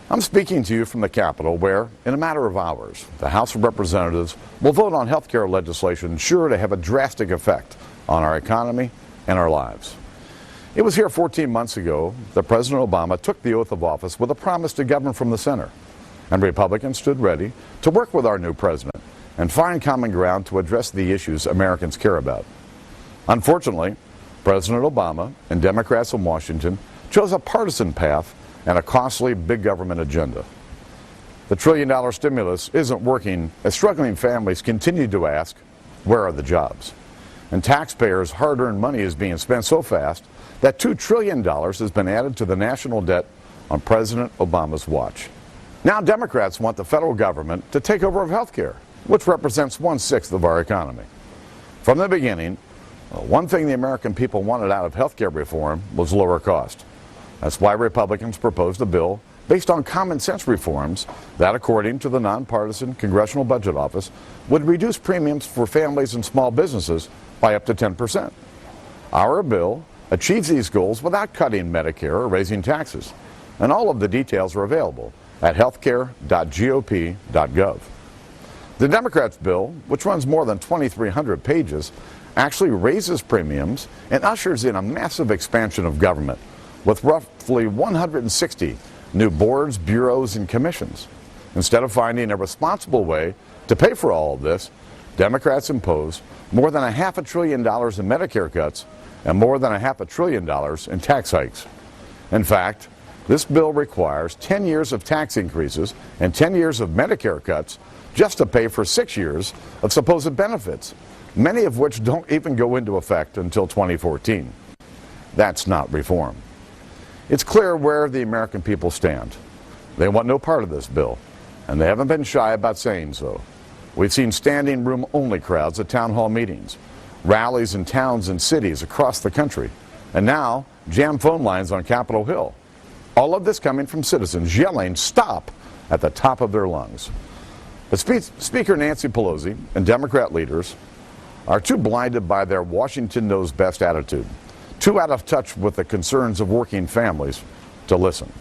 I'm speaking to you from the Capitol where, in a matter of hours, the House of Representatives will vote on health care legislation sure to have a drastic effect on our economy and our lives. It was here 14 months ago that President Obama took the oath of office with a promise to govern from the center, and Republicans stood ready to work with our new president and find common ground to address the issues Americans care about. Unfortunately, President Obama and Democrats in Washington chose a partisan path and a costly big government agenda. The trillion-dollar stimulus isn't working as struggling families continue to ask, where are the jobs? And taxpayers' hard-earned money is being spent so fast that $2 trillion has been added to the national debt on President Obama's watch. Now Democrats want the federal government to take over of health care, which represents 1/6 of our economy. From the beginning, one thing the American people wanted out of health care reform was lower cost. That's why Republicans proposed a bill based on common sense reforms that, according to the nonpartisan Congressional Budget Office, would reduce premiums for families and small businesses by up to 10%. Our bill achieves these goals without cutting Medicare or raising taxes, and all of the details are available at healthcare.gop.gov. The Democrats' bill, which runs more than 2,300 pages, actually raises premiums and ushers in a massive expansion of government, with roughly 160 new boards, bureaus, and commissions. Instead of finding a responsible way to pay for all of this, Democrats impose more than $500 billion in Medicare cuts and more than $500 billion in tax hikes. In fact, this bill requires 10 years of tax increases and 10 years of Medicare cuts just to pay for 6 years of supposed benefits, many of which don't even go into effect until 2014. That's not reform. It's clear where the American people stand. They want no part of this bill, and they haven't been shy about saying so. We've seen standing room only crowds at town hall meetings, rallies in towns and cities across the country, and now jammed phone lines on Capitol Hill. All of this coming from citizens yelling "stop" at the top of their lungs. But Speaker Nancy Pelosi and Democrat leaders are too blinded by their Washington knows best attitude, too out of touch with the concerns of working families to listen.